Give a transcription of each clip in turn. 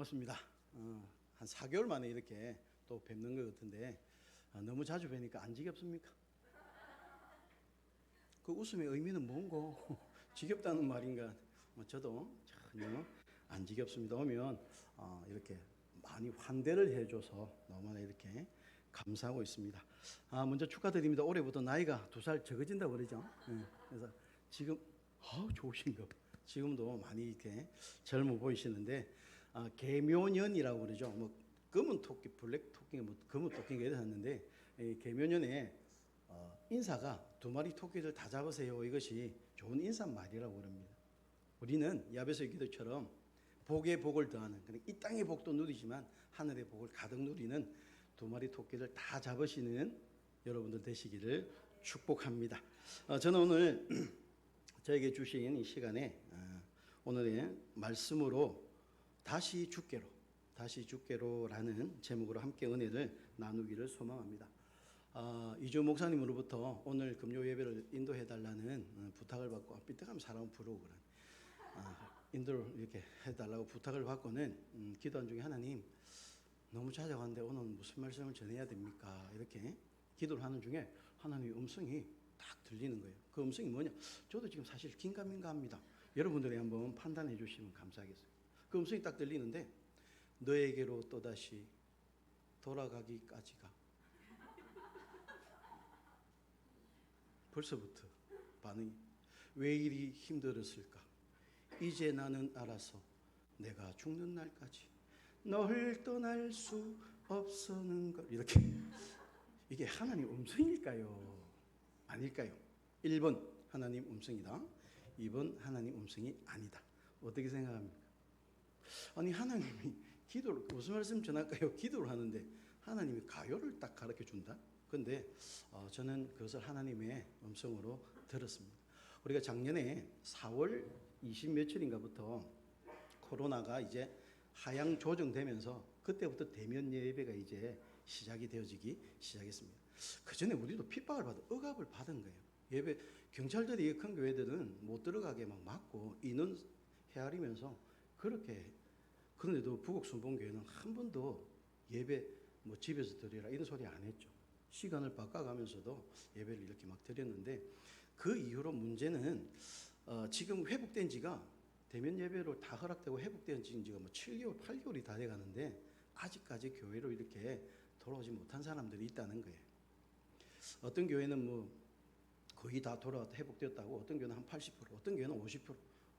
반갑습니다. 한 4개월 만에 이렇게 또 뵙는 것 같은데 너무 자주 뵈니까 안 지겹습니까? 그 웃음의 의미는 뭔고? 지겹다는 말인가? 저도 전혀 안 지겹습니다. 오면 이렇게 많이 환대를 해줘서 너무나 이렇게 감사하고 있습니다. 먼저 축하드립니다. 올해부터 나이가 2살 적어진다고 그러죠. 그래서 지금 좋으신 거. 지금도 많이 이렇게 젊어 보이시는데 계묘년이라고 그러죠. 뭐 검은 토끼, 블랙 토끼, 뭐 검은 토끼가 이랬는데 계묘년에 인사가 2마리 토끼를 다 잡으세요. 이것이 좋은 인사말이라고 그럽니다. 우리는 야베스의 기도처럼 복에 복을 더하는, 이 땅의 복도 누리지만 하늘의 복을 가득 누리는 2마리 토끼를 다 잡으시는 여러분들 되시기를 축복합니다. 저는 오늘 저에게 주신 이 시간에 오늘의 말씀으로 다시 주께로라는 제목으로 함께 은혜를 나누기를 소망합니다. 이주 목사님으로부터 오늘 금요 예배를 인도해 달라는 부탁을 받고 삐딱하면 사람 부르고 그런 인도를 이렇게 해달라고 부탁을 받고는 기도한 중에 하나님 너무 찾아가는데 오늘 무슨 말씀을 전해야 됩니까? 이렇게 기도를 하는 중에 하나님의 음성이 딱 들리는 거예요. 그 음성이 뭐냐? 저도 지금 사실 긴가민가합니다. 여러분들이 한번 판단해 주시면 감사하겠어요. 그 음성이 딱 들리는데 너에게로 또다시 돌아가기까지가 벌써부터 반응이 왜 이리 힘들었을까? 이제 나는 알아서 내가 죽는 날까지 널 떠날 수 없었는 걸 이렇게 이게 하나님 음성일까요? 아닐까요? 1번 하나님 음성이다. 2번 하나님 음성이 아니다. 어떻게 생각합니까? 아니 하나님이 기도를 무슨 말씀 전할까요? 기도를 하는데 하나님이 가요를 딱 가르쳐 준다. 근데 저는 그것을 하나님의 음성으로 들었습니다. 우리가 작년에 4월 20 며칠인가부터 코로나가 이제 하향 조정되면서 그때부터 대면 예배가 이제 시작이 되어지기 시작했습니다. 그 전에 우리도 핍박을 억압을 받은 거예요. 예배 경찰들이 큰 교회들은 못 들어가게 막 막고 인원 헤아리면서 그렇게. 그런데도 부곡 순복음교회는 한 번도 예배 뭐 집에서 드리라 이런 소리 안 했죠. 시간을 바꿔가면서도 예배를 이렇게 막 드렸는데 그 이후로 문제는 지금 회복된 지가 대면 예배로 다 허락되고 회복된 지가 뭐 7개월, 8개월이 다 돼가는데 아직까지 교회로 이렇게 돌아오지 못한 사람들이 있다는 거예요. 어떤 교회는 뭐 거의 다 돌아왔다 회복되었다고, 어떤 교회는 한 80%, 어떤 교회는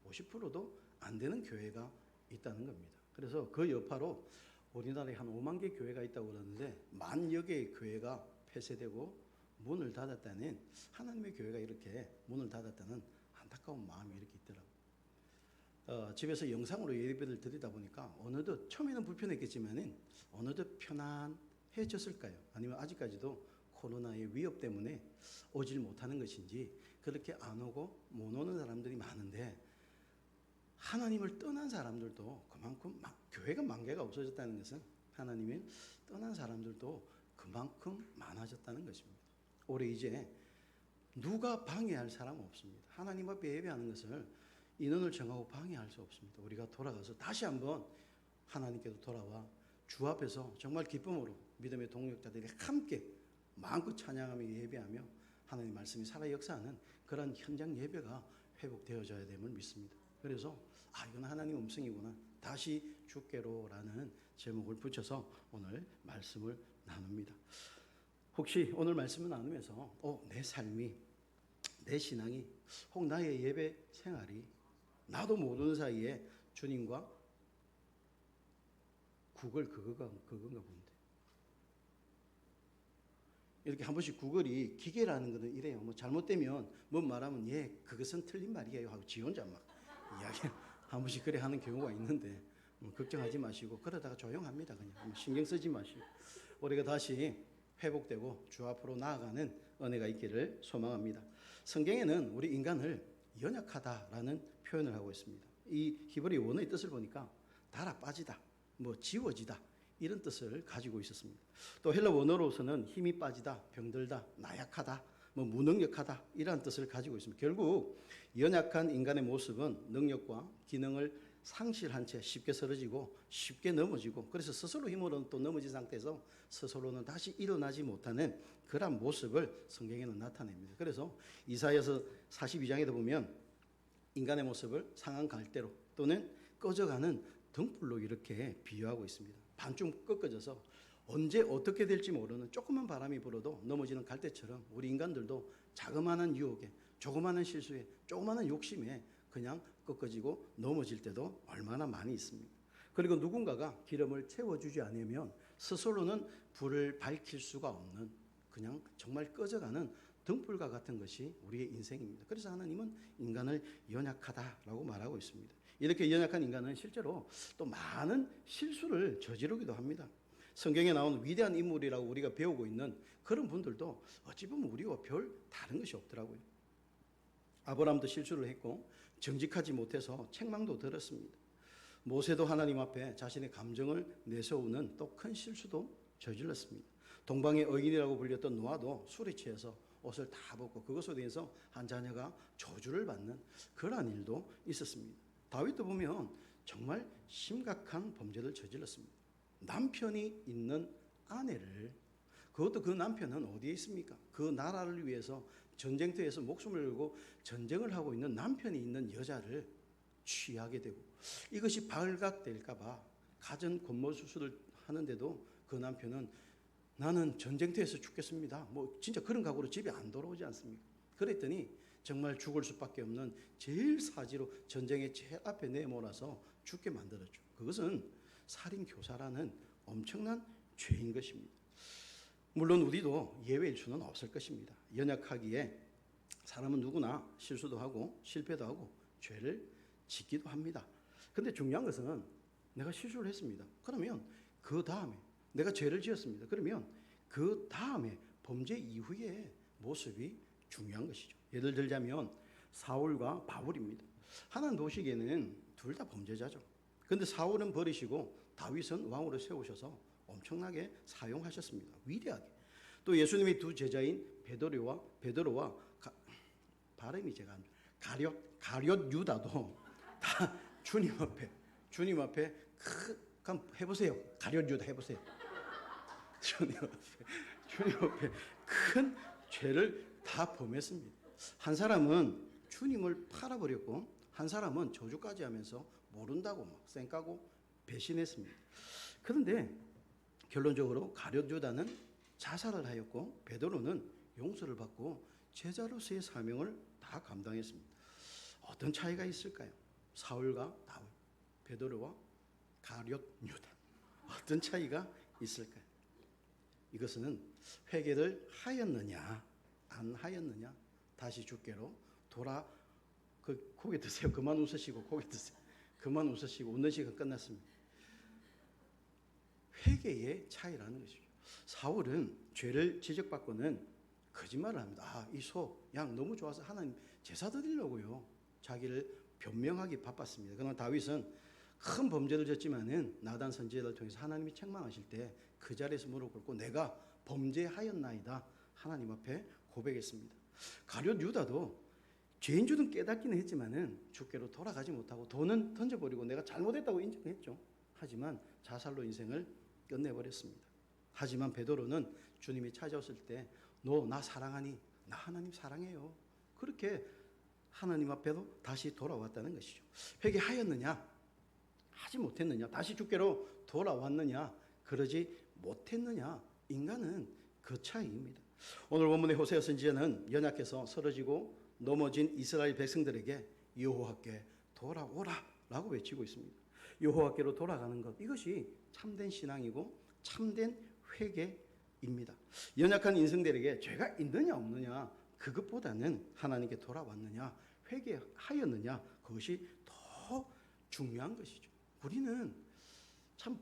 50%도 안 되는 교회가 있다는 겁니다. 그래서 그 여파로 우리나라에 한 5만 개 교회가 있다고 그러는데 10,000여 개의 교회가 폐쇄되고 문을 닫았다는, 하나님의 교회가 이렇게 문을 닫았다는 안타까운 마음이 이렇게 있더라고요. 집에서 영상으로 예배를 드리다 보니까 어느덧 처음에는 불편했겠지만 어느덧 편안해졌을까요? 아니면 아직까지도 코로나의 위협 때문에 오질 못하는 것인지 그렇게 안 오고 못 오는 사람들이 많은데 하나님을 떠난 사람들도 그만큼 교회가 10,000개가 없어졌다는 것은 하나님을 떠난 사람들도 그만큼 많아졌다는 것입니다. 올해 이제 누가 방해할 사람은 없습니다. 하나님 앞에 예배하는 것을 인원을 정하고 방해할 수 없습니다. 우리가 돌아가서 다시 한번 하나님께로 돌아와 주 앞에서 정말 기쁨으로 믿음의 동력자들이 함께 마음껏 찬양하며 예배하며 하나님 말씀이 살아 역사하는 그런 현장 예배가 회복되어져야 됨을 믿습니다. 그래서 이건 하나님 음성이구나. 다시 주께로라는 제목을 붙여서 오늘 말씀을 나눕니다. 혹시 오늘 말씀을 나누면서 내 삶이, 내 신앙이, 혹 나의 예배 생활이 나도 모르는 사이에 주님과 구글 그건가 본데. 이렇게 한 번씩 구글이 기계라는 거는 이래요. 뭐 잘못되면 뭐 말하면 그것은 틀린 말이에요 하고 지 혼자 막 이야기 한 번씩 그래 하는 경우가 있는데 걱정하지 마시고 그러다가 조용합니다. 그냥 신경 쓰지 마시고 우리가 다시 회복되고 주 앞으로 나아가는 은혜가 있기를 소망합니다. 성경에는 우리 인간을 연약하다라는 표현을 하고 있습니다. 이 히브리 원어의 뜻을 보니까 달아 빠지다, 뭐 지워지다 이런 뜻을 가지고 있었습니다. 또 헬라 원어로서는 힘이 빠지다, 병들다, 나약하다, 뭐 무능력하다 이런 뜻을 가지고 있습니다. 결국 연약한 인간의 모습은 능력과 기능을 상실한 채 쉽게 쓰러지고 쉽게 넘어지고, 그래서 스스로 힘으로는 또 넘어진 상태에서 스스로는 다시 일어나지 못하는 그런 모습을 성경에는 나타냅니다. 그래서 이사야서 42장에도 보면 인간의 모습을 상한 갈대로 또는 꺼져가는 등불로 이렇게 비유하고 있습니다. 반쯤 꺾어져서 언제 어떻게 될지 모르는, 조그만 바람이 불어도 넘어지는 갈대처럼 우리 인간들도 자그마한 유혹에, 조그마한 실수에, 조그마한 욕심에 그냥 꺾어지고 넘어질 때도 얼마나 많이 있습니다. 그리고 누군가가 기름을 채워주지 않으면 스스로는 불을 밝힐 수가 없는, 그냥 정말 꺼져가는 등불과 같은 것이 우리의 인생입니다. 그래서 하나님은 인간을 연약하다라고 말하고 있습니다. 이렇게 연약한 인간은 실제로 또 많은 실수를 저지르기도 합니다. 성경에 나오는 위대한 인물이라고 우리가 배우고 있는 그런 분들도 어찌 보면 우리와 별 다른 것이 없더라고요. 아브라함도 실수를 했고 정직하지 못해서 책망도 들었습니다. 모세도 하나님 앞에 자신의 감정을 내세우는 또 큰 실수도 저질렀습니다. 동방의 의인이라고 불렸던 노아도 술에 취해서 옷을 다 벗고 그것으로 인해서 한 자녀가 저주를 받는 그러한 일도 있었습니다. 다윗도 보면 정말 심각한 범죄를 저질렀습니다. 남편이 있는 아내를, 그것도 그 남편은 어디에 있습니까? 그 나라를 위해서 전쟁터에서 목숨을 걸고 전쟁을 하고 있는 남편이 있는 여자를 취하게 되고, 이것이 발각될까 봐 가전 건모 수술을 하는데도 그 남편은 나는 전쟁터에서 죽겠습니다, 뭐 진짜 그런 각오로 집에 안 돌아오지 않습니까? 그랬더니 정말 죽을 수밖에 없는 제일 사지로 전쟁의 제일 앞에 내몰아서 죽게 만들었죠. 그것은 살인교사라는 엄청난 죄인 것입니다. 물론 우리도 예외일 수는 없을 것입니다. 연약하기에 사람은 누구나 실수도 하고 실패도 하고 죄를 짓기도 합니다. 근데 중요한 것은 내가 실수를 했습니다. 그러면 그 다음에 내가 죄를 지었습니다. 그러면 그 다음에 범죄 이후의 모습이 중요한 것이죠. 예를 들자면 사울과 바울입니다. 하나님 보시기에는 둘 다 범죄자죠. 그런데 사울은 버리시고 다윗은 왕으로 세우셔서 엄청나게 사용하셨습니다. 위대하게. 또 예수님의 두 제자인 베드로와 발음이 제가 가룟 유다도 다 주님 앞에 한번 해보세요. 가룟 유다 해보세요. 주님 앞에 큰 죄를 다 범했습니다. 한 사람은 주님을 팔아버렸고 한 사람은 저주까지 하면서 모른다고 막 쌩까고 배신했습니다. 그런데 결론적으로 가룟 유다는 자살을 하였고 베드로는 용서를 받고 제자로서의 사명을 다 감당했습니다. 어떤 차이가 있을까요? 사울과 다윗, 베드로와 가룟 유다, 어떤 차이가 있을까요? 이것은 회개를 하였느냐 안 하였느냐, 다시 주께로 돌아, 고개 드세요. 그만 웃으시고 고개 드세요. 그만 웃으시고, 웃는 시간 끝났습니다. 회개의 차이라는 것이죠. 사울은 죄를 지적받고는 거짓말을 합니다. 이 소, 양 너무 좋아서 하나님 제사 드리려고요. 자기를 변명하기 바빴습니다. 그러나 다윗은 큰 범죄를 졌지만은 나단 선지자를 통해서 하나님이 책망하실 때 그 자리에서 무릎 꿇고 내가 범죄하였나이다 하나님 앞에 고백했습니다. 가룟 유다도 죄인 줄은 깨닫기는 했지만은 주께로 돌아가지 못하고 돈은 던져버리고 내가 잘못했다고 인정했죠. 하지만 자살로 인생을 끝내버렸습니다. 하지만 베드로는 주님이 찾아왔을 때 너 나 사랑하니? 나 하나님 사랑해요. 그렇게 하나님 앞에도 다시 돌아왔다는 것이죠. 회개하였느냐? 하지 못했느냐? 다시 주께로 돌아왔느냐? 그러지 못했느냐? 인간은 그 차이입니다. 오늘 본문의 호세아 선지자는 연약해서 쓰러지고 넘어진 이스라엘 백성들에게 여호와께 돌아오라 라고 외치고 있습니다. 여호와께로 돌아가는 것, 이것이 참된 신앙이고 참된 회개입니다. 연약한 인생들에게 죄가 있느냐 없느냐, 그것보다는 하나님께 돌아왔느냐 회개하였느냐, 그것이 더 중요한 것이죠. 우리는 참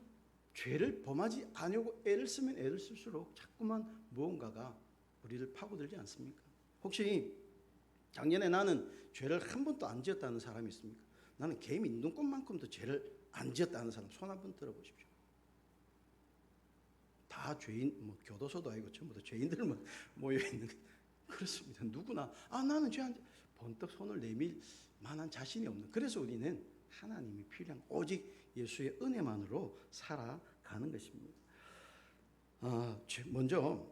죄를 범하지 않으려고 애를 쓰면 애를 쓸수록 자꾸만 무언가가 우리를 파고들지 않습니까? 혹시 작년에 나는 죄를 한 번도 안 지었다는 사람이 있습니까? 나는 개미 눈곱만큼도 죄를 안 지었다는 사람 손 한번 들어보십시오. 다 죄인, 교도소도 아니고 전부 다 죄인들만 모여 있는, 그렇습니다. 누구나 나는 죄 안, 번뜩 손을 내밀 만한 자신이 없는. 그래서 우리는 하나님이 필요한 오직 예수의 은혜만으로 살아가는 것입니다. 먼저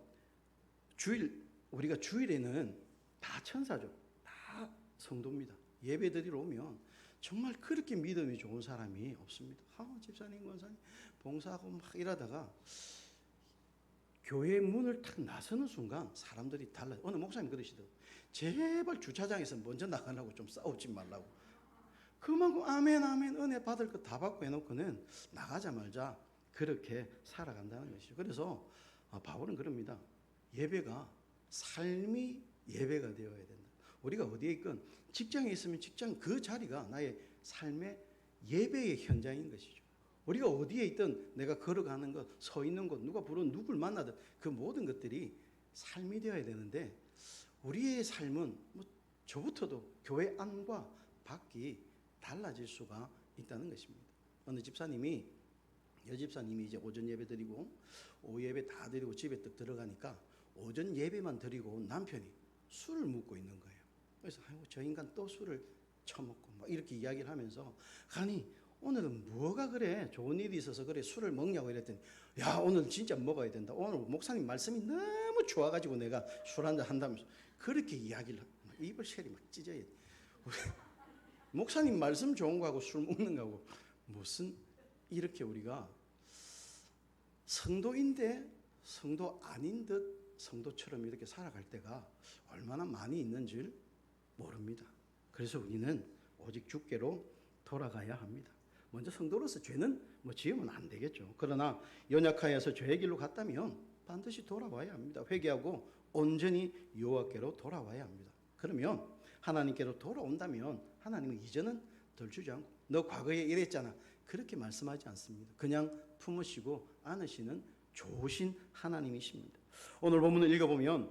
우리가 주일에는 다 천사죠. 다 성도입니다. 예배 드리러 오면 정말 그렇게 믿음이 좋은 사람이 없습니다. 집사님, 권사님 봉사하고 막 이러다가 교회 문을 탁 나서는 순간 사람들이 달라요. 어느 목사님 그러시더라고요. 제발 주차장에서 먼저 나가라고, 좀 싸우지 말라고. 그만큼 아멘 아멘 은혜 받을 거 다 받고 해놓고는 나가자마자 그렇게 살아간다는 것이죠. 그래서 바울은 그럽니다. 예배가 삶이 예배가 되어야 된다. 우리가 어디에 있건 직장에 있으면 직장 그 자리가 나의 삶의 예배의 현장인 것이죠. 우리가 어디에 있든 내가 걸어가는 것, 서 있는 곳, 누가 부른 누굴 만나든 그 모든 것들이 삶이 되어야 되는데 우리의 삶은 저부터도 교회 안과 밖이 달라질 수가 있다는 것입니다. 어느 집사님이 여집사님이 이제 오전 예배 드리고 오후 예배 다 드리고 집에 딱 들어가니까 오전 예배만 드리고 남편이 술을 묵고 있는 거예요. 그래서 저 인간 또 술을 처먹고 막 이렇게 이야기를 하면서 아니 오늘은 뭐가 그래 좋은 일이 있어서 그래 술을 먹냐고 이랬더니 야 오늘 진짜 먹어야 된다. 오늘 목사님 말씀이 너무 좋아가지고 내가 술 한잔 한다면서 그렇게 이야기를 입을 쉐리 막 찢어야 돼. 목사님 말씀 좋은 거하고 술 먹는 거하고 무슨 이렇게 우리가 성도인데 성도 아닌 듯 성도처럼 이렇게 살아갈 때가 얼마나 많이 있는 줄 모릅니다. 그래서 우리는 오직 주께로 돌아가야 합니다. 먼저 성도로서 죄는 지으면 안 되겠죠. 그러나 연약하여서 죄의 길로 갔다면 반드시 돌아와야 합니다. 회개하고 온전히 여호와께로 돌아와야 합니다. 그러면 하나님께로 돌아온다면 하나님은 이전은 덜 주지 않고 너 과거에 이랬잖아 그렇게 말씀하지 않습니다. 그냥 품으시고 안으시는 좋으신 하나님이십니다. 오늘 본문을 읽어보면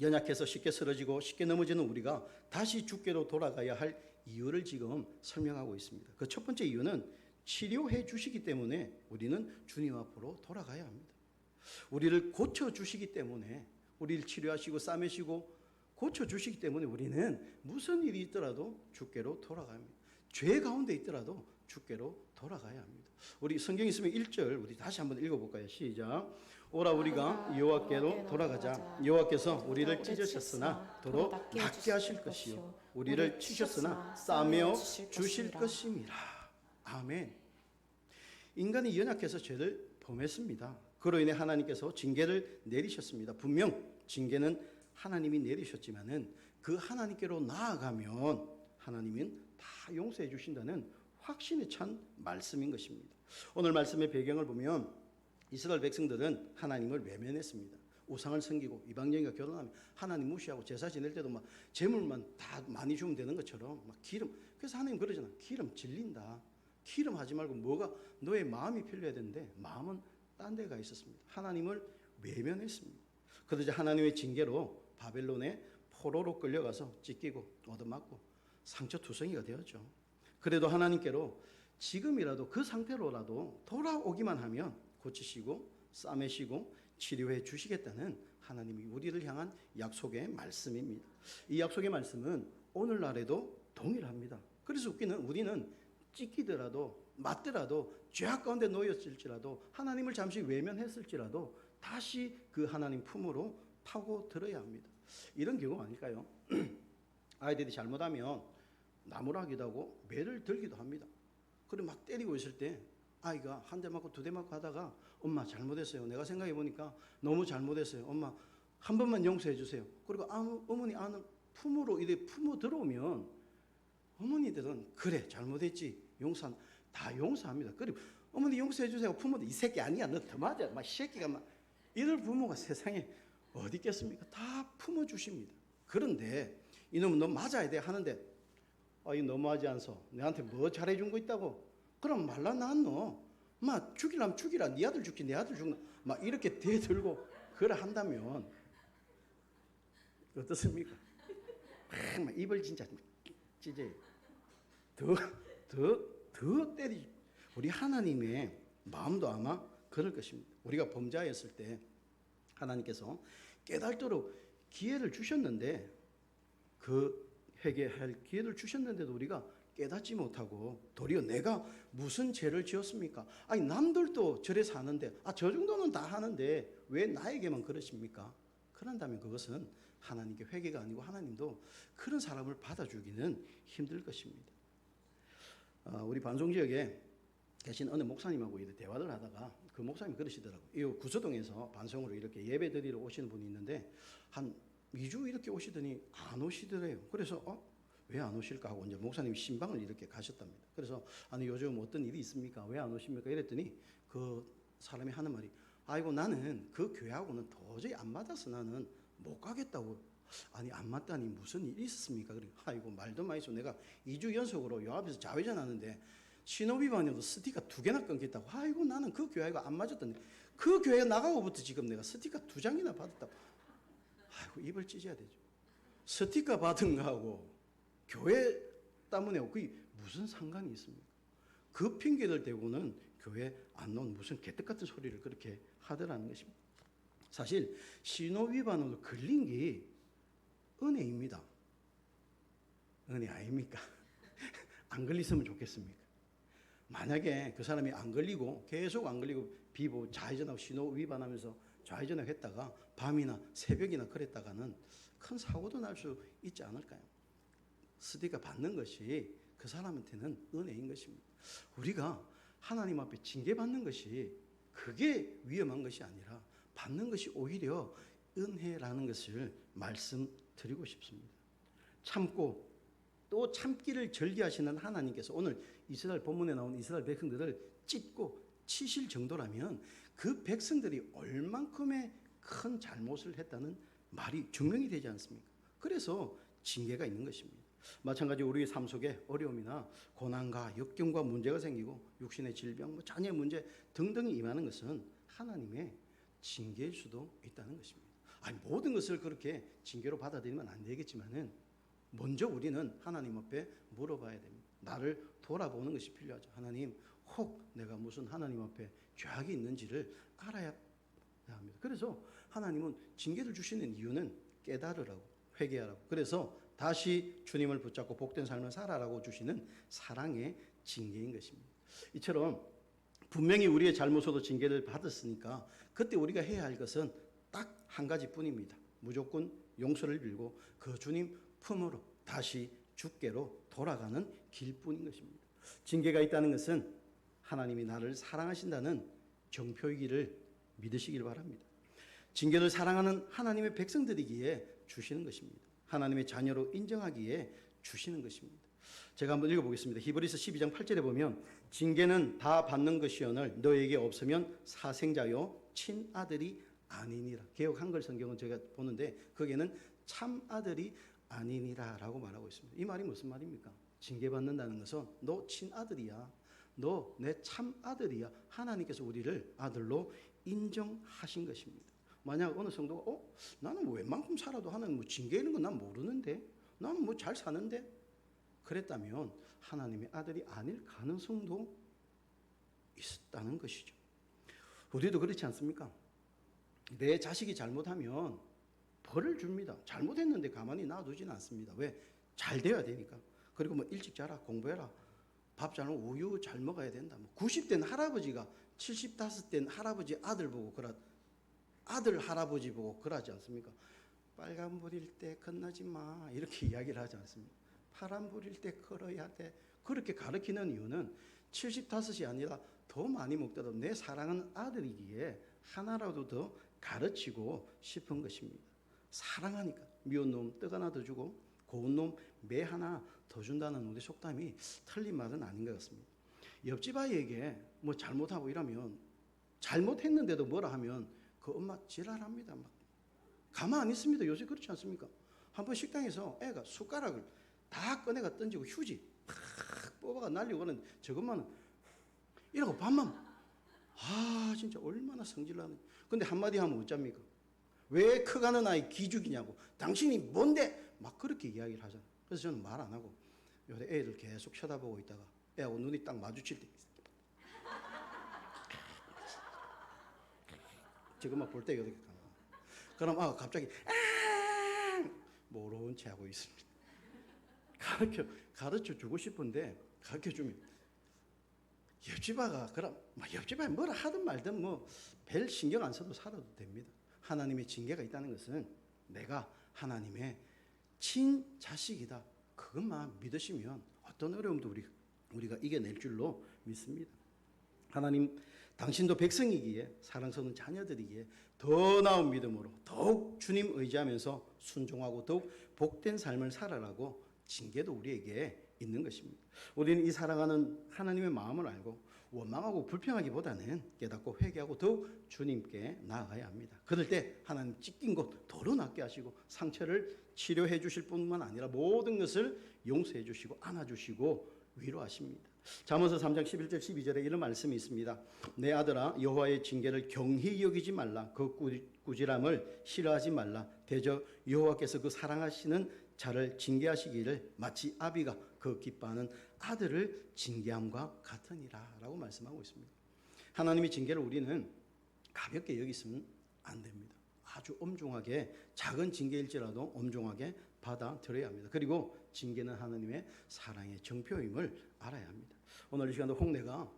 연약해서 쉽게 쓰러지고 쉽게 넘어지는 우리가 다시 주께로 돌아가야 할 이유를 지금 설명하고 있습니다. 그 첫 번째 이유는 치료해 주시기 때문에 우리는 주님 앞으로 돌아가야 합니다. 우리를 고쳐주시기 때문에 우리를 치료하시고 싸매시고 고쳐주시기 때문에 우리는 무슨 일이 있더라도 주께로 돌아가야 합니다. 죄 가운데 있더라도 주께로 돌아가야 합니다. 우리 성경 있으면 1절 우리 다시 한번 읽어볼까요? 시작. 오라 우리가 여호와께로 돌아가자. 여호와께서 우리를 찢으셨으나 도로 낫게 하실 것이요 우리를 치셨으나 싸매어 주실 것임이라. 아멘. 인간이 연약해서 죄를 범했습니다. 그로 인해 하나님께서 징계를 내리셨습니다. 분명 징계는 하나님이 내리셨지만은 그 하나님께로 나아가면 하나님은 다 용서해 주신다는 확신에 찬 말씀인 것입니다. 오늘 말씀의 배경을 보면 이스라엘 백성들은 하나님을 외면했습니다. 우상을 섬기고 이방인과 결혼하면 하나님 무시하고 제사 지낼 때도 막 재물만 다 많이 주면 되는 것처럼 막 기름. 그래서 하나님 그러잖아. 기름 질린다. 기름 하지 말고 뭐가 너의 마음이 필요해야 되는데 마음은 딴 데가 있었습니다. 하나님을 외면했습니다. 그러자 하나님의 징계로 바벨론의 포로로 끌려가서 찢기고 얻어맞고 상처투성이가 되었죠. 그래도 하나님께로 지금이라도 그 상태로라도 돌아오기만 하면 고치시고 싸매시고 치료해 주시겠다는 하나님이 우리를 향한 약속의 말씀입니다. 이 약속의 말씀은 오늘날에도 동일합니다. 그래서 우리는 찢기더라도 맞더라도 죄악 가운데 놓였을지라도 하나님을 잠시 외면했을지라도 다시 그 하나님 품으로 파고들어야 합니다. 이런 경우 아닐까요? 아이들이 잘못하면 나무라기도 하고 매를 들기도 합니다. 그리고 막 때리고 있을 때 아이가 한 대 맞고 두 대 맞고 하다가 엄마 잘못했어요. 내가 생각해 보니까 너무 잘못했어요. 엄마 한 번만 용서해 주세요. 그리고 어머니 안을 품으로 이래 품어 들어오면 어머니들은 그래 잘못했지 다 용서합니다. 그리고 어머니 용서해 주세요. 품어도 이 새끼 아니야. 너 더 맞아. 막 새끼가 막 이럴 부모가 세상에 어디 있겠습니까? 다 품어 주십니다. 그런데 이놈은 너 맞아야 돼 하는데 이거 너무하지 않소? 내한테 뭐 잘해준 거 있다고? 그럼 말라 나노. 막 죽이려면 죽이라. 네 아들 죽지 내 아들 죽나. 막 이렇게 대들고 그래 한다면 어떻습니까? 막 입을 진짜 찢어요. 더 때리지. 우리 하나님의 마음도 아마 그럴 것입니다. 우리가 범죄하였을 때 하나님께서 깨달도록 기회를 주셨는데 그 회개할 기회를 주셨는데도 우리가 깨닫지 못하고 도리어 내가 무슨 죄를 지었습니까? 아니 남들도 저래 사는데 저 정도는 다 하는데 왜 나에게만 그러십니까? 그런다면 그것은 하나님께 회개가 아니고 하나님도 그런 사람을 받아주기는 힘들 것입니다. 우리 반송지역에 계신 어느 목사님하고 이렇게 대화를 하다가 그 목사님이 그러시더라고요. 이 구서동에서 반송으로 이렇게 예배 드리러 오시는 분이 있는데 한 2주 이렇게 오시더니 안 오시더래요. 그래서 왜 안 오실까 하고 이제 목사님이 신방을 이렇게 가셨답니다. 그래서 아니 요즘 어떤 일이 있습니까? 왜 안 오십니까? 이랬더니 그 사람이 하는 말이 아이고 나는 그 교회하고는 도저히 안 맞아서 나는 못 가겠다고. 아니 안 맞다니 무슨 일이 있었습니까? 그래 아이고 말도 많이 써. 내가 2주 연속으로 요 앞에서 좌회전 하는데 신호위반으로 스티커 2개나 끊겼다고. 아이고 나는 그 교회가 안 맞았던데 그 교회 나가고부터 지금 내가 스티커 2장이나 받았다고. 아이고 입을 찢어야 되죠. 스티커 받은 거하고 교회 때문에 그게 무슨 상관이 있습니까? 그 핑계를 대고는 교회 안 나온 무슨 개떡 같은 소리를 그렇게 하더라는 것입니다. 사실 신호위반으로 걸린 게 은혜입니다. 은혜 아닙니까? 안 걸렸으면 좋겠습니까? 만약에 그 사람이 안 걸리고 계속 안 걸리고 비보 좌회전하고 신호 위반하면서 좌회전을 했다가 밤이나 새벽이나 그랬다가는 큰 사고도 날 수 있지 않을까요? 스티커 받는 것이 그 사람한테는 은혜인 것입니다. 우리가 하나님 앞에 징계받는 것이 그게 위험한 것이 아니라 받는 것이 오히려 은혜라는 것을 말씀드리고 싶습니다. 참고 또 참기를 절개하시는 하나님께서 오늘 이스라엘 본문에 나온 이스라엘 백성들을 찢고 치실 정도라면 그 백성들이 얼만큼의 큰 잘못을 했다는 말이 증명이 되지 않습니까? 그래서 징계가 있는 것입니다. 마찬가지 우리의 삶 속에 어려움이나 고난과 역경과 문제가 생기고 육신의 질병, 자녀의 문제 등등이 임하는 것은 하나님의 징계일 수도 있다는 것입니다. 아니 모든 것을 그렇게 징계로 받아들이면 안 되겠지만은 먼저 우리는 하나님 앞에 물어봐야 됩니다. 나를 돌아보는 것이 필요하죠. 하나님, 혹 내가 무슨 하나님 앞에 죄악이 있는지를 알아야 합니다. 그래서 하나님은 징계를 주시는 이유는 깨달으라고, 회개하라고. 그래서 다시 주님을 붙잡고 복된 삶을 살아라고 주시는 사랑의 징계인 것입니다. 이처럼 분명히 우리의 잘못으로 징계를 받았으니까 그때 우리가 해야 할 것은 딱 한 가지뿐입니다. 무조건 용서를 빌고 그 주님 품으로 다시 주께로 돌아가는 길뿐인 것입니다. 징계가 있다는 것은 하나님이 나를 사랑하신다는 정표이기를 믿으시길 바랍니다. 징계를 사랑하는 하나님의 백성들이기에 주시는 것입니다. 하나님의 자녀로 인정하기에 주시는 것입니다. 제가 한번 읽어보겠습니다. 히브리서 12장 8절에 보면 징계는 다 받는 것이오늘 너에게 없으면 사생자요 친아들이 아니니라. 개역 한글 성경은 제가 보는데 거기에는 참아들이 아니니라 라고 말하고 있습니다. 이 말이 무슨 말입니까? 징계받는다는 것은 너 친아들이야. 너 내 참아들이야. 하나님께서 우리를 아들로 인정하신 것입니다. 만약 어느 성도가 나는 뭐 웬만큼 살아도 하나님 뭐 징계하는 건 난 모르는데 나는 뭐 잘 사는데 그랬다면 하나님의 아들이 아닐 가능성도 있다는 것이죠. 우리도 그렇지 않습니까? 내 자식이 잘못하면 벌을 줍니다. 잘못했는데 가만히 놔두지는 않습니다. 왜? 잘 돼야 되니까. 그리고 뭐 일찍 자라, 공부해라, 밥 잘 먹고 우유 잘 먹어야 된다. 뭐 90된 할아버지가 75된 할아버지 아들 보고 아들 할아버지 보고 그러지 않습니까? 빨간불일 때 건너지 마 이렇게 이야기를 하지 않습니까? 파란불일 때 걸어야 돼. 그렇게 가르치는 이유는 75이 아니라 더 많이 먹더라도 내 사랑하는 아들이기에 하나라도 더 가르치고 싶은 것입니다. 사랑하니까. 미운 놈 떡 하나 더 주고 고운 놈 매 하나 더 준다는 우리 속담이 틀린 말은 아닌 것 같습니다. 옆집 아이에게 뭐 잘못하고 이러면 잘못했는데도 뭐라 하면 그 엄마 지랄합니다. 막 가만 안 있습니다. 요새 그렇지 않습니까? 한번 식당에서 애가 숟가락을 다 꺼내가 던지고 휴지 팍 뽑아가 날리고 그러는 저것만은 이러고 밥만 진짜 얼마나 성질나는. 근데 한마디 하면 어쩝니까? 왜 커가는 아이 기죽이냐고. 당신이 뭔데? 막 그렇게 이야기를 하잖아요. 그래서 저는 말 안 하고 요새 애를 계속 쳐다보고 있다가 애하고 눈이 딱 마주칠 때 저것만 볼 때 이렇게 그럼 갑자기 모르는 체 하고 있습니다. 가르쳐 주고 싶은데 가르쳐 주면 옆집아가 그럼 옆집아 뭐라 하든 말든 뭐 별 신경 안 써도 살아도 됩니다. 하나님의 징계가 있다는 것은 내가 하나님의 친자식이다. 그것만 믿으시면 어떤 어려움도 우리가 이겨낼 줄로 믿습니다. 하나님 당신도 백성이기에 사랑스러운 자녀들이기에 더 나은 믿음으로 더욱 주님 의지하면서 순종하고 더욱 복된 삶을 살아라고 징계도 우리에게 있는 것입니다. 우리는 이 사랑하는 하나님의 마음을 알고 원망하고 불평하기보다는 깨닫고 회개하고 더욱 주님께 나아가야 합니다. 그럴 때 하나님 찢긴 곳 도로 낫게 하시고 상처를 치료해 주실 뿐만 아니라 모든 것을 용서해 주시고 안아주시고 위로하십니다. 잠언서 3장 11절 12절에 이런 말씀이 있습니다. 내 아들아 여호와의 징계를 경히 여기지 말라. 그 꾸지람을 싫어하지 말라. 대저 여호와께서 그 사랑하시는 자를 징계하시기를 마치 아비가 그 기뻐하는 아들을 징계함과 같으니라 라고 말씀하고 있습니다. 하나님의 징계를 우리는 가볍게 여기서는 안 됩니다. 아주 엄중하게 작은 징계일지라도 엄중하게 받아들여야 합니다. 그리고 징계는 하나님의 사랑의 정표임을 알아야 합니다. 오늘 이 시간도 혹 내가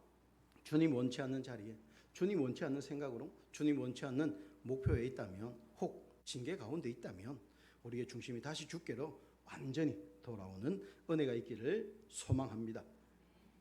주님 원치 않는 자리에 주님 원치 않는 생각으로 주님 원치 않는 목표에 있다면 혹 징계 가운데 있다면 우리의 중심이 다시 주께로 완전히 돌아오는 은혜가 있기를 소망합니다.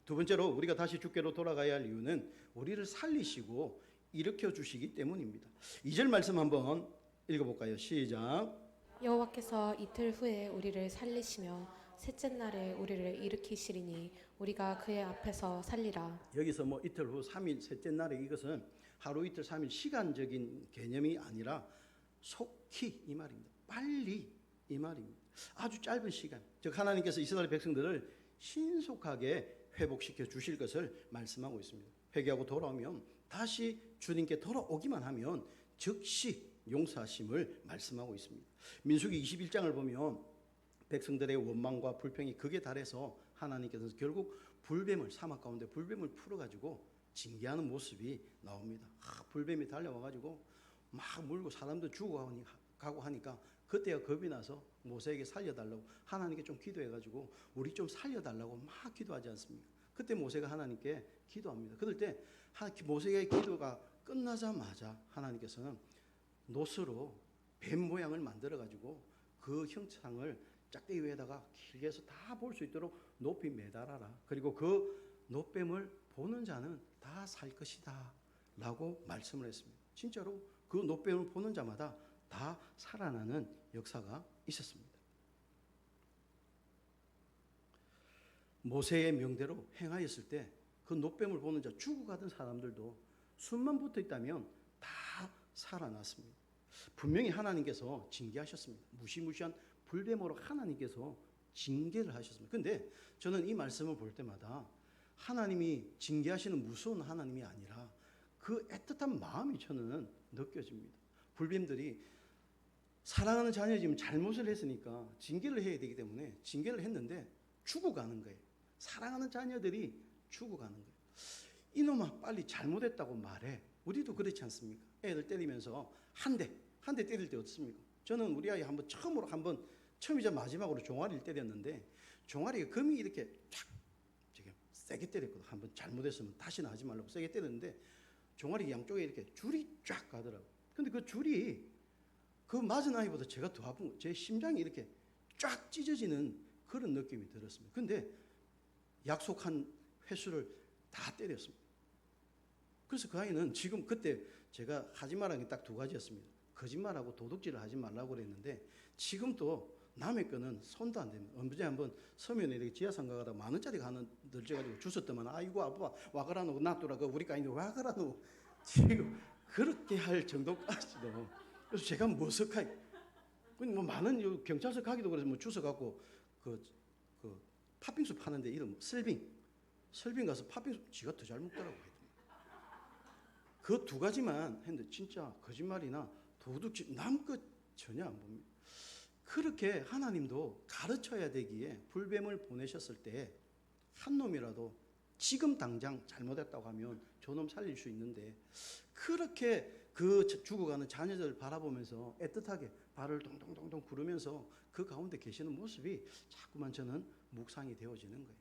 두 번째로 우리가 다시 주께로 돌아가야 할 이유는 우리를 살리시고 일으켜 주시기 때문입니다. 2절 말씀 한번 읽어볼까요? 시작. 여호와께서 이틀 후에 우리를 살리시며 셋째 날에 우리를 일으키시리니 우리가 그의 앞에서 살리라. 여기서 뭐 이틀 후 3일 셋째 날에 이것은 하루 이틀 3일 시간적인 개념이 아니라 속히 이 말입니다. 빨리 이 말입니다. 아주 짧은 시간, 즉 하나님께서 이스라엘 백성들을 신속하게 회복시켜 주실 것을 말씀하고 있습니다. 회개하고 돌아오면 다시 주님께 돌아오기만 하면 즉시 용서하심을 말씀하고 있습니다. 민수기 21장을 보면 백성들의 원망과 불평이 극에 달해서 하나님께서 결국 불뱀을 사막 가운데 불뱀을 풀어가지고 징계하는 모습이 나옵니다. 불뱀이 달려와가지고 막 물고 사람도 죽어가고 하니까 그때가 겁이 나서 모세에게 살려달라고 하나님께 좀 기도해가지고 우리 좀 살려달라고 막 기도하지 않습니까? 그때 모세가 하나님께 기도합니다. 그럴 때 모세의 기도가 끝나자마자 하나님께서는 놋으로 뱀 모양을 만들어가지고 그 형상을 짝대기 위에다가 길게 해서 다 볼 수 있도록 높이 매달아라. 그리고 그 놋뱀을 보는 자는 다 살 것이다 라고 말씀을 했습니다. 진짜로 그 놋뱀을 보는 자마다 다 살아나는 역사가 있었습니다. 모세의 명대로 행하였을 때 그 놋뱀을 보는 자 죽어가던 사람들도 숨만 붙어 있다면 다 살아났습니다. 분명히 하나님께서 징계하셨습니다. 무시무시한 불뱀으로 하나님께서 징계를 하셨습니다. 그런데 저는 이 말씀을 볼 때마다 하나님이 징계하시는 무서운 하나님이 아니라 그 애틋한 마음이 저는 느껴집니다. 불뱀들이 사랑하는 자녀지만 잘못을 했으니까 징계를 해야 되기 때문에 징계를 했는데 죽어가는 거예요. 사랑하는 자녀들이 죽어가는 거예요. 이놈아 빨리 잘못했다고 말해. 우리도 그렇지 않습니까? 애들 때리면서 한 대 때릴 때 어떻습니까? 저는 우리 아이 처음이자 마지막으로 종아리를 때렸는데 종아리가 금이 이렇게 쫙 세게 때렸거든. 한번 잘못했으면 다시는 하지 말라고 세게 때렸는데 종아리 양쪽에 이렇게 줄이 쫙 가더라고. 근데 그 줄이 그 맞은 아이보다 제가 더 아픈 거, 제 심장이 이렇게 쫙 찢어지는 그런 느낌이 들었습니다. 근데 약속한 횟수를 다 때렸습니다. 그래서 그 아이는 지금 그때 제가 하지 말라는 게 딱 두 가지였습니다. 거짓말하고 도둑질을 하지 말라고 그랬는데 지금 또 남의 거는 손도 안 됩니다. 언제 한번 서면에 이렇게 지하상 가다 10,000원짜리 하나 널져가지고 주웠더만 아이고 아빠 와그라노 놔두라 그 우리 까인데 와그라노 지금 그렇게 할 정도까지도. 그래서 제가 머쓱하게 뭐 많은 경찰서 가기도 그래서 뭐 주워 갖고 그 팥빙수 파는데 이름 설빙 가서 팥빙수 지가 더 잘 먹더라고. 그 두 가지만 했는데 진짜 거짓말이나 도둑질 남 것 전혀 안 봅니다. 그렇게 하나님도 가르쳐야 되기에 불뱀을 보내셨을 때 한 놈이라도 지금 당장 잘못했다고 하면 저놈 살릴 수 있는데 그렇게 그 죽어가는 자녀들을 바라보면서 애틋하게 발을 동동동동 구르면서 그 가운데 계시는 모습이 자꾸만 저는 묵상이 되어지는 거예요.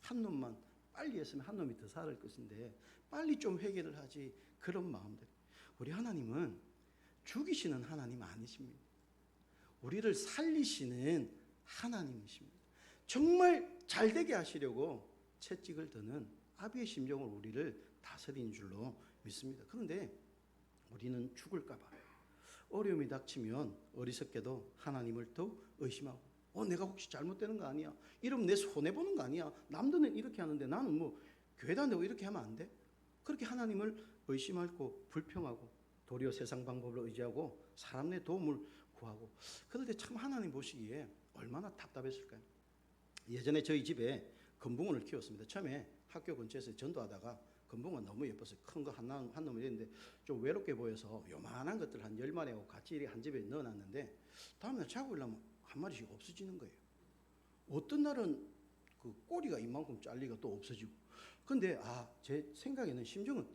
한 놈만 빨리 했으면 한 놈이 더 살을 것인데 빨리 좀 회개를 하지, 그런 마음들. 우리 하나님은 죽이시는 하나님 아니십니다. 우리를 살리시는 하나님이십니다. 정말 잘되게 하시려고 채찍을 드는 아비의 심정으로 우리를 다스리는 줄로 믿습니다. 그런데 우리는 죽을까 봐 어려움이 닥치면 어리석게도 하나님을 더 의심하고, 내가 혹시 잘못되는 거 아니야? 이러면 내 손해보는 거 아니야? 남들은 이렇게 하는데 나는 뭐 교회 다니고 이렇게 하면 안 돼? 그렇게 하나님을 의심하고 불평하고 도리어 세상 방법을 의지하고 사람의 도움을 구하고, 그럴 때 참 하나님 보시기에 얼마나 답답했을까요? 예전에 저희 집에 금붕어를 키웠습니다. 처음에 학교 근처에서 전도하다가 금붕어가 너무 예뻐서 큰 거 한 놈이 있는데 좀 외롭게 보여서 요만한 것들 한 10마리하고 같이 한 집에 넣어놨는데 다음날 자고 일어나면 한 마리씩 없어지는 거예요. 어떤 날은 그 꼬리가 이만큼 잘리가 또 없어지고. 근데 제 생각에는 심정은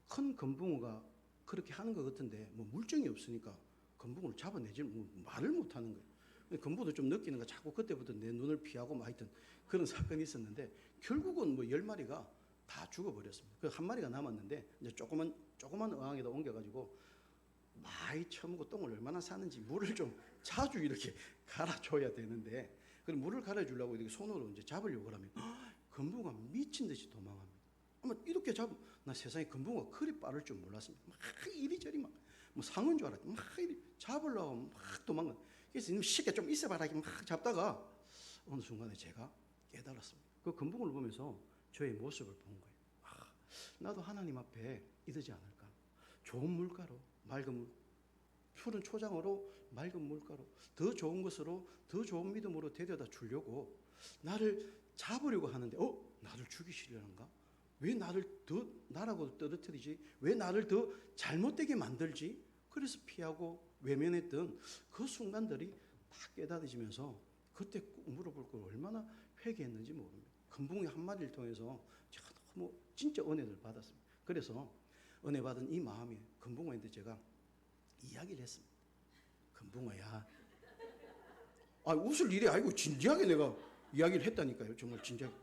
큰 금붕어가 그렇게 하는 것 같은데 뭐 물정이 없으니까 금붕어를 잡아내지 말을 못하는 거예요. 금붕어도 좀 느끼는 거 자꾸 그때부터 내 눈을 피하고 막 하여튼 그런 사건이 있었는데 결국은 뭐 10마리가 다 죽어버렸습니다. 그 한 마리가 남았는데 이제 조그만 어항에다 옮겨가지고 많이 처먹고 똥을 얼마나 싸는지 물을 좀 자주 이렇게 갈아줘야 되는데, 그럼 물을 갈아주려고 이렇게 손으로 이제 잡으려고 하면 금붕어가 미친 듯이 도망합니다. 아마 이렇게 나 세상에 금붕어가 그리 빠를 줄 몰랐습니다. 막 이리저리 막 뭐 상어인 줄 알았더니 막 이리 잡으려고 막 도망가. 그래서 쉽게 좀 있어봐라 막 잡다가 어느 순간에 제가 깨달았습니다. 그 금붕어를 보면서 저의 모습을 본 거예요. 나도 하나님 앞에 이러지 않을까. 좋은 물가로 맑은 물, 푸른 초장으로 맑은 물가로 더 좋은 것으로 더 좋은 믿음으로 데려다 주려고 나를 잡으려고 하는데 나를 죽이시려는가? 왜 나라고 떨어뜨리지? 왜 나를 더 잘못되게 만들지? 그래서 피하고 외면했던 그 순간들이 다 깨달아지면서 그때 꼭 물어볼 걸 얼마나 회개했는지 모릅니다. 금붕어 한 마리를 통해서 제가 너무 진짜 은혜를 받았습니다. 그래서 은혜 받은 이 마음이 금붕어인데 제가 이야기를 했습니다. 금붕어야, 웃을 일이 아니고 진지하게 내가 이야기를 했다니까요. 정말 진지하게.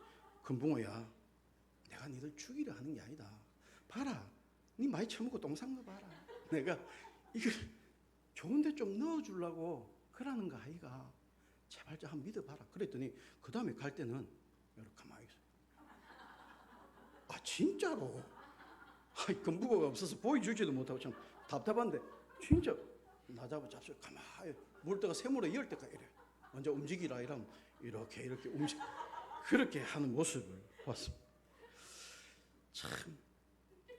금붕어야, 내가 니들 죽이려 하는 게 아니다. 봐라, 니 많이 처먹고 똥 싼 거 봐라. 내가 이걸 좋은데 좀 넣어주려고 그러는 거 아이가. 제발 좀 한번 믿어봐라. 그랬더니 그 다음에 갈 때는 이렇게 가만히 있어요. 진짜로. 금붕어가 없어서 보여주지도 못하고 참 답답한데 진짜 나 잡수 가만히 물때가 새물에 열 때까지 이래. 먼저 움직이라 이러면 이렇게 그렇게 하는 모습을 봤습니다. 참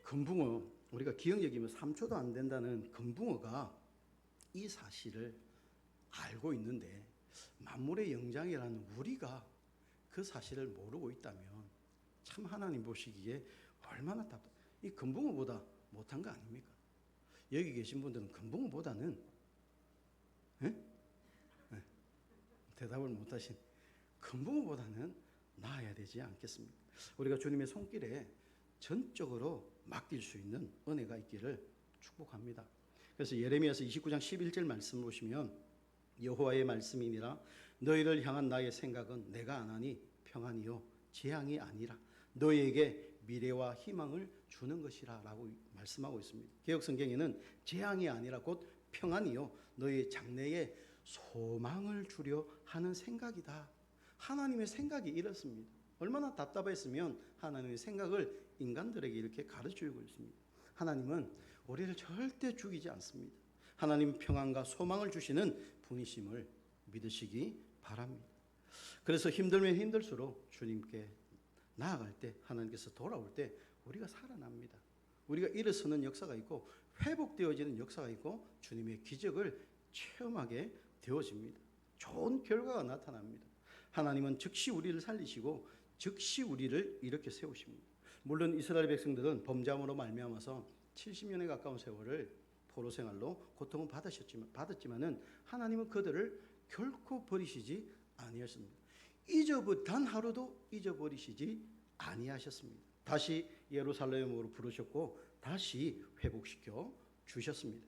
금붕어, 우리가 기억력이면 3초도 안 된다는 금붕어가 이 사실을 알고 있는데 만물의 영장이라는 우리가 그 사실을 모르고 있다면 참 하나님 보시기에 얼마나 답답. 이 금붕어보다 못한 거 아닙니까? 여기 계신 분들은 금붕어보다는 대답을 못하신 금붕어보다는 나아야 되지 않겠습니까? 우리가 주님의 손길에 전적으로 맡길 수 있는 은혜가 있기를 축복합니다. 그래서 예레미야서 29장 11절 말씀 보시면 여호와의 말씀이니라 너희를 향한 나의 생각은 내가 안하니 평안이요 재앙이 아니라 너희에게 미래와 희망을 주는 것이라 라고 말씀하고 있습니다. 개역성경에는 재앙이 아니라 곧 평안이요 너희 장래에 소망을 주려 하는 생각이다. 하나님의 생각이 이렇습니다. 얼마나 답답했으면 하나님의 생각을 인간들에게 이렇게 가르치고 있습니다. 하나님은 우리를 절대 죽이지 않습니다. 하나님 평안과 소망을 주시는 분이심을 믿으시기 바랍니다. 그래서 힘들면 힘들수록 주님께 나아갈 때 하나님께서 돌아올 때 우리가 살아납니다. 우리가 일어서는 역사가 있고 회복되어지는 역사가 있고 주님의 기적을 체험하게 되어집니다. 좋은 결과가 나타납니다. 하나님은 즉시 우리를 살리시고 즉시 우리를 이렇게 세우십니다. 물론 이스라엘 백성들은 범죄함으로 말미암아서 70년에 가까운 세월을 포로 생활로 고통을 받았지만은 하나님은 그들을 결코 버리시지 아니하십니다. 단 하루도 잊어버리시지 아니하셨습니다. 다시 예루살렘으로 부르셨고 다시 회복시켜 주셨습니다.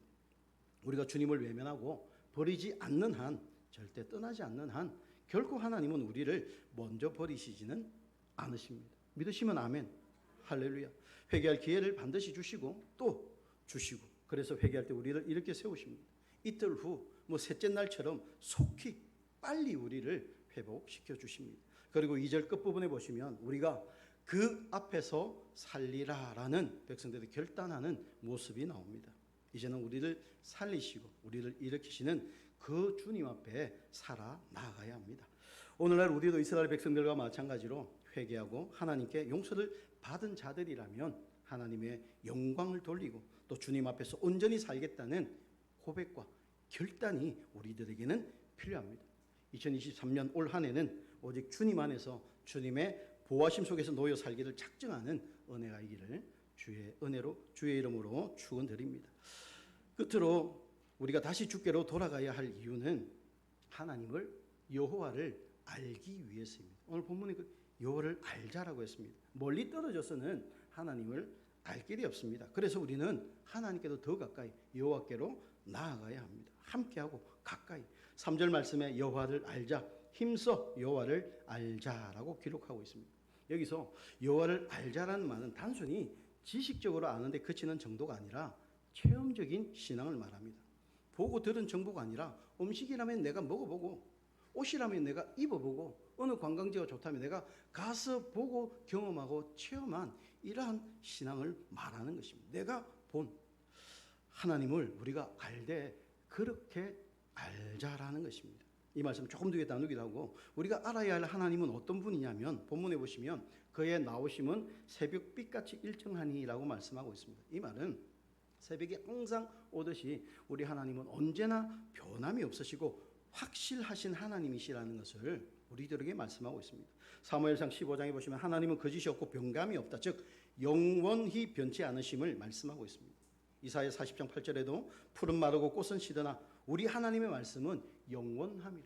우리가 주님을 외면하고 버리지 않는 한, 절대 떠나지 않는 한 결코 하나님은 우리를 먼저 버리시지는 않으십니다. 믿으시면 아멘. 할렐루야. 회개할 기회를 반드시 주시고 또 주시고, 그래서 회개할 때 우리를 이렇게 세우십니다. 이틀 후 셋째 날처럼 속히 빨리 우리를 회복시켜 주십니다. 그리고 2절 끝부분에 보시면 우리가 그 앞에서 살리라라는 백성들이 결단하는 모습이 나옵니다. 이제는 우리를 살리시고 우리를 일으키시는 그 주님 앞에 살아나가야 합니다. 오늘날 우리도 이스라엘 백성들과 마찬가지로 회개하고 하나님께 용서를 받은 자들이라면 하나님의 영광을 돌리고 또 주님 앞에서 온전히 살겠다는 고백과 결단이 우리들에게는 필요합니다. 2023년 올 한 해는 오직 주님 안에서 주님의 보호하심 속에서 놓여 살기를 작정하는 은혜가 있기를 주의 은혜로 주의 이름으로 축원드립니다. 끝으로 우리가 다시 주께로 돌아가야 할 이유는 하나님을, 여호와를 알기 위해서입니다. 오늘 본문에 그 여호와를 알자라고 했습니다. 멀리 떨어져서는 하나님을 알 길이 없습니다. 그래서 우리는 하나님께도 더 가까이 여호와께로 나아가야 합니다. 함께하고 가까이. 3절 말씀에 여호와를 알자, 힘써 여호와를 알자라고 기록하고 있습니다. 여기서 여호와를 알자라는 말은 단순히 지식적으로 아는데 그치는 정도가 아니라 체험적인 신앙을 말합니다. 보고 들은 정보가 아니라 음식이라면 내가 먹어보고, 옷이라면 내가 입어보고, 어느 관광지가 좋다면 내가 가서 보고 경험하고 체험한 이러한 신앙을 말하는 것입니다. 내가 본 하나님을 우리가 알되 그렇게 알자라는 것입니다. 이 말씀 조금 뒤에 나누기도 하고, 우리가 알아야 할 하나님은 어떤 분이냐면 본문에 보시면 그의 나오심은 새벽빛같이 일정하니라고 말씀하고 있습니다. 이 말은 새벽에 항상 오듯이 우리 하나님은 언제나 변함이 없으시고 확실하신 하나님이시라는 것을 우리들에게 말씀하고 있습니다. 사무엘상 15장에 보시면 하나님은 거짓이 없고 변감이 없다, 즉 영원히 변치 않으심을 말씀하고 있습니다. 이사야 40장 8절에도 푸른 마르고 꽃은 시드나 우리 하나님의 말씀은 영원함이라.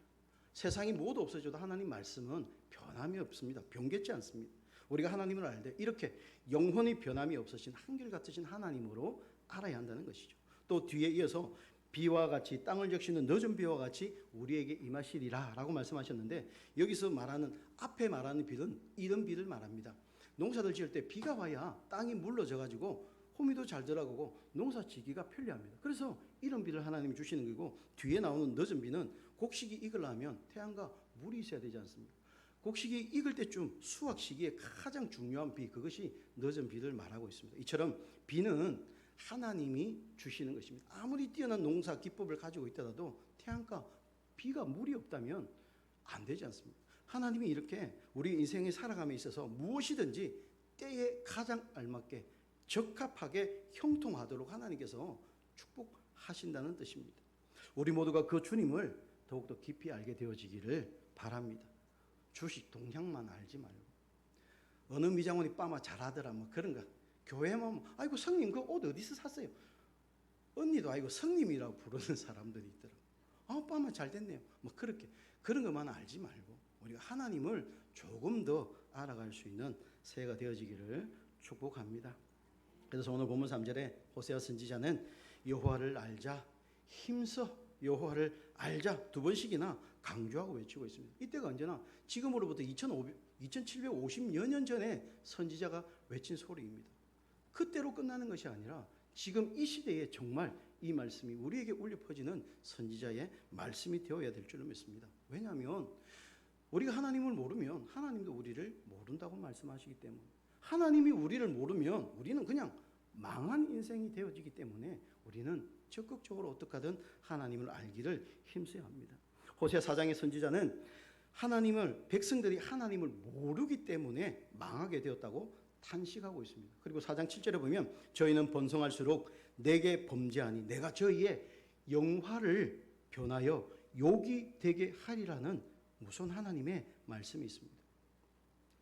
세상이 모두 없어져도 하나님 말씀은 변함이 없습니다. 변개치 않습니다. 우리가 하나님을 알 때 이렇게 영원히 변함이 없으신 한결같으신 하나님으로 알아야 한다는 것이죠. 또 뒤에 이어서 비와 같이 땅을 적시는 늦은 비와 같이 우리에게 임하시리라 라고 말씀하셨는데, 여기서 말하는 앞에 말하는 비는 이런 비를 말합니다. 농사를 지을 때 비가 와야 땅이 물러져 가지고 호미도 잘 들어가고 농사 지기가 편리합니다. 그래서 이런 비를 하나님이 주시는 거고, 뒤에 나오는 늦은 비는 곡식이 익으려면 태양과 물이 있어야 되지 않습니까? 곡식이 익을 때쯤 수확 시기에 가장 중요한 비, 그것이 늦은 비를 말하고 있습니다. 이처럼 비는 하나님이 주시는 것입니다. 아무리 뛰어난 농사 기법을 가지고 있더라도 태양과 비가 물이 없다면 안 되지 않습니까? 하나님이 이렇게 우리 인생에 살아감에 있어서 무엇이든지 때에 가장 알맞게 적합하게 형통하도록 하나님께서 축복하신다는 뜻입니다. 우리 모두가 그 주님을 더욱더 깊이 알게 되어지기를 바랍니다. 주식 동향만 알지 말고 어느 미장원이 빠마 잘하더라 뭐 그런 거, 교회만 아이고 성님 그 옷 어디서 샀어요? 언니도 아이고 성님이라고 부르는 사람들이 있더라고. 아 빠마 잘 됐네요. 뭐 그렇게 그런 것만 알지 말고 우리가 하나님을 조금 더 알아갈 수 있는 새해가 되어지기를 축복합니다. 그래서 오늘 본문 3절에 호세아 선지자는 여호와를 알자, 힘써 여호와를 알자 두 번씩이나 강조하고 외치고 있습니다. 이때가 언제나 지금으로부터 2750여 년 전에 선지자가 외친 소리입니다. 그때로 끝나는 것이 아니라 지금 이 시대에 정말 이 말씀이 우리에게 울려 퍼지는 선지자의 말씀이 되어야 될 줄로 믿습니다. 왜냐하면 우리가 하나님을 모르면 하나님도 우리를 모른다고 말씀하시기 때문에, 하나님이 우리를 모르면 우리는 그냥 망한 인생이 되어지기 때문에 우리는 적극적으로 어떻게 하든 하나님을 알기를 힘써야 합니다. 호세아 4장의 선지자는 백성들이 하나님을 모르기 때문에 망하게 되었다고 탄식하고 있습니다. 그리고 4장 7절에 보면 저희는 번성할수록 내게 범죄하니 내가 저희의 영화를 변하여 욕이 되게 하리라는 무서운 하나님의 말씀이 있습니다.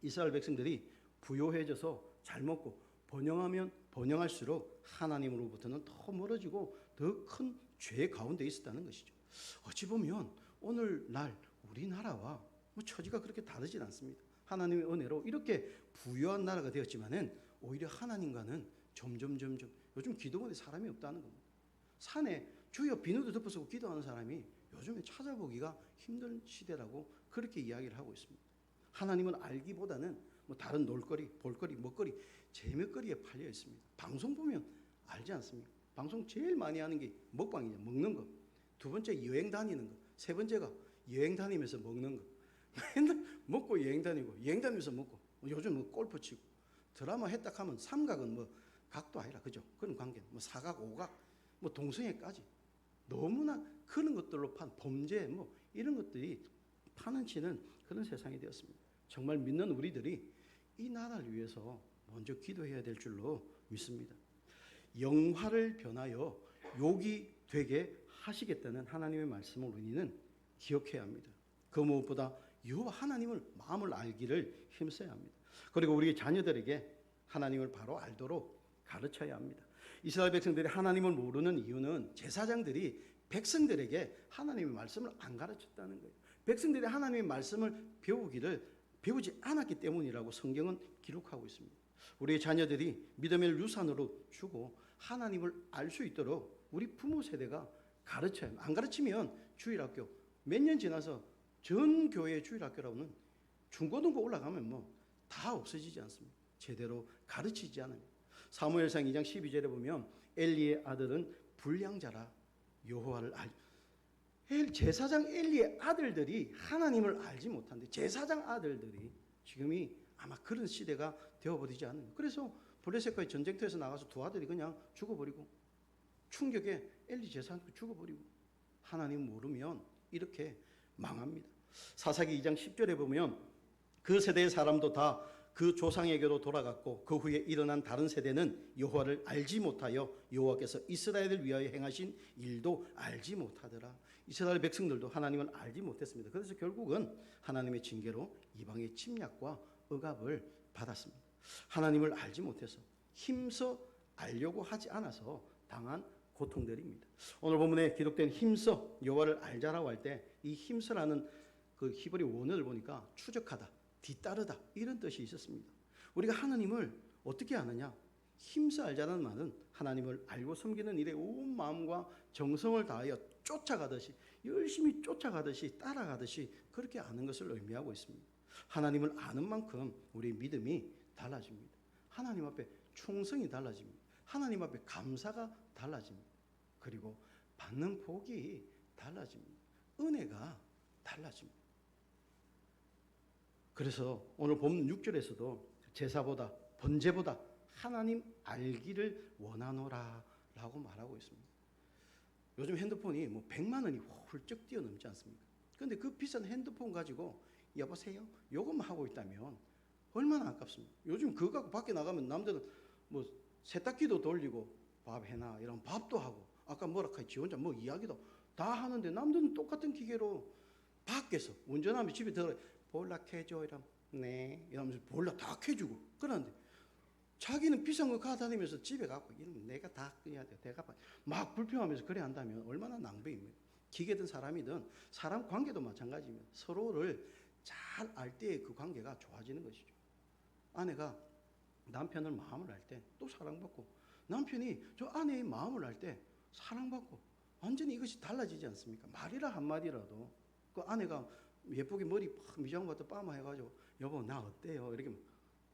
이스라엘 백성들이 부요해져서 잘 먹고 번영하면 번영할수록 하나님으로부터는 더 멀어지고 더 큰 죄 가운데 있었다는 것이죠. 어찌 보면 오늘날 우리나라와 처지가 그렇게 다르진 않습니다. 하나님의 은혜로 이렇게 부유한 나라가 되었지만은 오히려 하나님과는 점점 요즘 기도원에 사람이 없다는 겁니다. 산에 주여 비누도 덮어쓰고 기도하는 사람이 요즘에 찾아보기가 힘든 시대라고 그렇게 이야기를 하고 있습니다. 하나님은 알기보다는 뭐 다른 놀거리, 볼거리, 먹거리, 재미거리에 팔려 있습니다. 방송 보면 알지 않습니까? 방송 제일 많이 하는 게 먹방이죠. 먹는 거. 두 번째 여행 다니는 거. 세 번째가 여행 다니면서 먹는 거. 맨날 먹고 여행 다니고 여행 다니면서 먹고 요즘 뭐 골프 치고 드라마 했다 하면 삼각은 뭐 각도 아니라 그죠? 그런 관계. 뭐 사각, 오각, 뭐 동성애까지 너무나 그런 것들로 판 범죄 뭐 이런 것들이 파는 치는 그런 세상이 되었습니다. 정말 믿는 우리들이 이 나라를 위해서 먼저 기도해야 될 줄로 믿습니다. 영화를 변하여 욕이 되게 하시겠다는 하나님의 말씀을 우리는 기억해야 합니다. 그 무엇보다 여호와 하나님을 마음을 알기를 힘써야 합니다. 그리고 우리 자녀들에게 하나님을 바로 알도록 가르쳐야 합니다. 이스라엘 백성들이 하나님을 모르는 이유는 제사장들이 백성들에게 하나님의 말씀을 안 가르쳤다는 거예요. 백성들이 하나님의 말씀을 배우지 않았기 때문이라고 성경은 기록하고 있습니다. 우리의 자녀들이 믿음의 유산으로 주고 하나님을 알 수 있도록 우리 부모 세대가 가르쳐야 합니다. 안 가르치면 주일학교 몇 년 지나서 전 교회 주일학교라고는 중고등부 올라가면 뭐 다 없어지지 않습니다. 제대로 가르치지 않아요. 사무엘상 2장 12절에 보면 엘리의 아들은 불량자라 여호와를 제사장 엘리의 아들들이 하나님을 알지 못한데 제사장 아들들이 지금이 아마 그런 시대가 되어버리지 않는. 그래서 블레셋과의 전쟁터에서 나가서 두 아들이 그냥 죽어버리고 충격에 엘리 제사장도 죽어버리고 하나님 모르면 이렇게 망합니다. 사사기 2장 10절에 보면 그 세대의 사람도 다 그 조상에게로 돌아갔고 그 후에 일어난 다른 세대는 여호와를 알지 못하여 여호와께서 이스라엘을 위하여 행하신 일도 알지 못하더라. 이스라엘 백성들도 하나님을 알지 못했습니다. 그래서 결국은 하나님의 징계로 이방의 침략과 억압을 받았습니다. 하나님을 알지 못해서 힘써 알려고 하지 않아서 당한 고통들입니다. 오늘 본문에 기록된 힘써 여호와를 알자라고 할 때 이 힘써라는 그 히브리 원어를 보니까 추적하다, 뒤따르다 이런 뜻이 있었습니다. 우리가 하나님을 어떻게 아느냐? 힘써 알자는 말은 하나님을 알고 섬기는 일에 온 마음과 정성을 다하여 쫓아가듯이 열심히 쫓아가듯이 따라가듯이 그렇게 아는 것을 의미하고 있습니다. 하나님을 아는 만큼 우리의 믿음이 달라집니다. 하나님 앞에 충성이 달라집니다. 하나님 앞에 감사가 달라집니다. 그리고 받는 복이 달라집니다. 은혜가 달라집니다. 그래서 오늘 본문 6절에서도 제사보다 번제보다 하나님 알기를 원하노라 라고 말하고 있습니다. 요즘 핸드폰이 뭐 100만 원이 훌쩍 뛰어넘지 않습니까? 그런데 그 비싼 핸드폰 가지고 여보세요? 요것만 하고 있다면 얼마나 아깝습니까? 요즘 그거 갖고 밖에 나가면 남들은 뭐 세탁기도 돌리고 밥 해놔 이런 밥도 하고 아까 뭐라 카지 혼자 뭐 이야기도 다 하는데 남들은 똑같은 기계로 밖에서 운전하면 집에 들어 볼라 켜줘 이러면 네 이러면서 볼라 다 켜주고 그러는데 자기는 비싼 거 가다니면서 집에 가고 이러면 내가 다 끄야 돼. 내가 막 불평하면서 그래 한다면 얼마나 낭비입니까? 기계든 사람이든 사람 관계도 마찬가지입니다. 서로를 잘 알 때 그 관계가 좋아지는 것이죠. 아내가 남편을 마음을 알 때 또 사랑받고 남편이 저 아내의 마음을 알 때 사랑받고 완전히 이것이 달라지지 않습니까? 말이라 한마디라도 그 아내가 예쁘게 머리 팍 미장 같은 빠마 해가지고 여보 나 어때요? 이렇게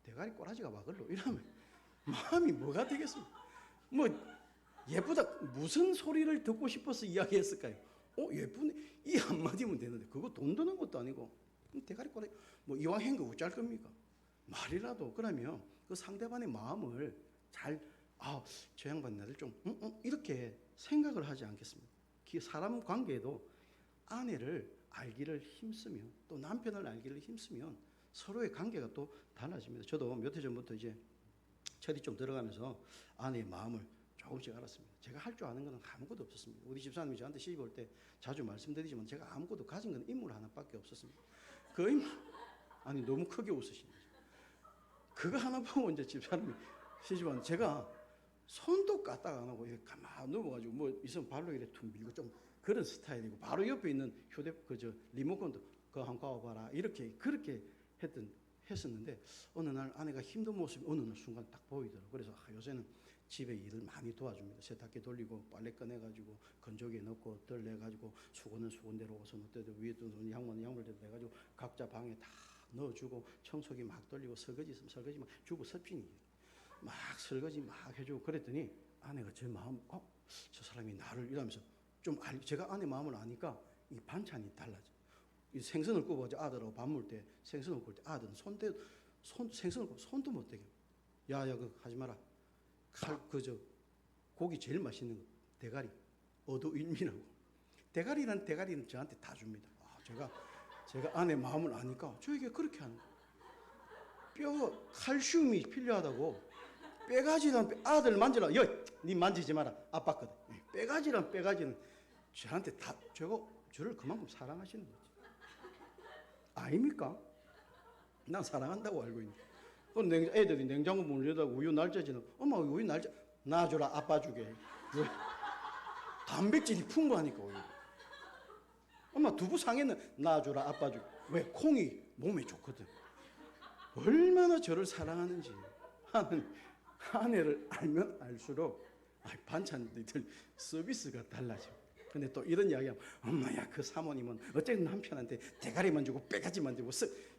대가리 꼬라지가 막을로 이러면 마음이 뭐가 되겠습니까? 뭐 예쁘다 무슨 소리를 듣고 싶어서 이야기했을까요? 예쁘네 이 한마디면 되는데 그거 돈 드는 것도 아니고 대가리 꼬라지 뭐 이왕 한 거 어쩔 겁니까? 말이라도 그러면 그 상대방의 마음을 잘 저 양반 나를 좀 이렇게 생각을 하지 않겠습니까? 사람 관계에도 아내를 알기를 힘쓰면 또 남편을 알기를 힘쓰면 서로의 관계가 또 달라집니다. 저도 몇 해 전부터 이제 철이 좀 들어가면서 아내의 마음을 조금씩 알았습니다. 제가 할 줄 아는 건 아무것도 없었습니다. 우리 집사님이 저한테 시집 올 때 자주 말씀드리지만 제가 아무것도 가진 건 인물 하나밖에 없었습니다. 그 인물 아니 너무 크게 웃으시네. 그거 하나 보고 이제 집사님이 시집 왔는데 제가 손도 까딱 안 하고 가만 누워가지고 뭐 있으면 발로 이렇게 툭 밀고 좀 그런 스타일이고 바로 옆에 있는 리모컨도 그거 한번 가봐라 이렇게 그렇게 했던 했었는데 어느 날 아내가 힘든 모습이 어느 날 순간 딱 보이더라고요. 그래서 요새는 집에 일을 많이 도와줍니다. 세탁기 돌리고 빨래 꺼내가지고 건조기에 넣고 덜내가지고 수건은 수건대로 옷은 옷대로 위에 또 양말은 양말대로 해가지고 각자 방에 다 넣어주고 청소기 막 돌리고 설거지 있으면 설거지 막 주고 섭진이 막 설거지 막 해주고 그랬더니 아내가 제 마음 저 사람이 나를 이러면서 좀 제가 아내 마음을 아니까 이 반찬이 달라져. 이 생선을 구워가지고 아들하고 밥 먹을 때 생선을 구울 때 아들은 생선을 구워 손도 못 대게. 야야 그 하지 마라. 고기 제일 맛있는 거 대가리 어도일미라고. 대가리는 저한테 다 줍니다. 제가 아내 마음을 아니까 저에게 그렇게 하는 거예요. 뼈 칼슘이 필요하다고 빼가지란 아들 만지라. 니 만지지 마라. 아빠 거든. 빼가지는 저한테 다 저를 그만큼 사랑하시는 거지. 아닙니까? 난 사랑한다고 알고 있는데. 애들이 냉장고 문을 열다가 우유 날짜지는 엄마 우유 날짜 놔줘라 아빠 주게. 왜? 단백질이 풍부하니까 우유. 엄마 두부 상했는 놔줘라 아빠 주게. 왜? 콩이 몸에 좋거든. 얼마나 저를 사랑하는지 하는 아내를 알면 알수록 반찬들 서비스가 달라져. 근데 또 이런 이야기하면 엄마야 그 사모님은 어쨌든 남편한테 대가리만 주고 빼가지만 주고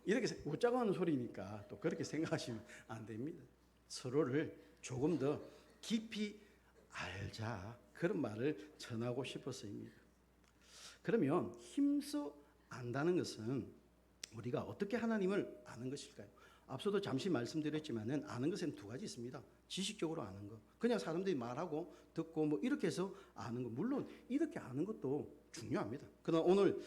이렇게 웃자고 하는 소리니까 또 그렇게 생각하시면 안 됩니다. 서로를 조금 더 깊이 알자 그런 말을 전하고 싶어서입니다. 그러면 힘써 안다는 것은 우리가 어떻게 하나님을 아는 것일까요? 앞서도 잠시 말씀드렸지만은 아는 것에는 두 가지 있습니다. 지식적으로 아는 거, 그냥 사람들이 말하고 듣고 뭐 이렇게 해서 아는 거, 물론 이렇게 아는 것도 중요합니다. 그러나 오늘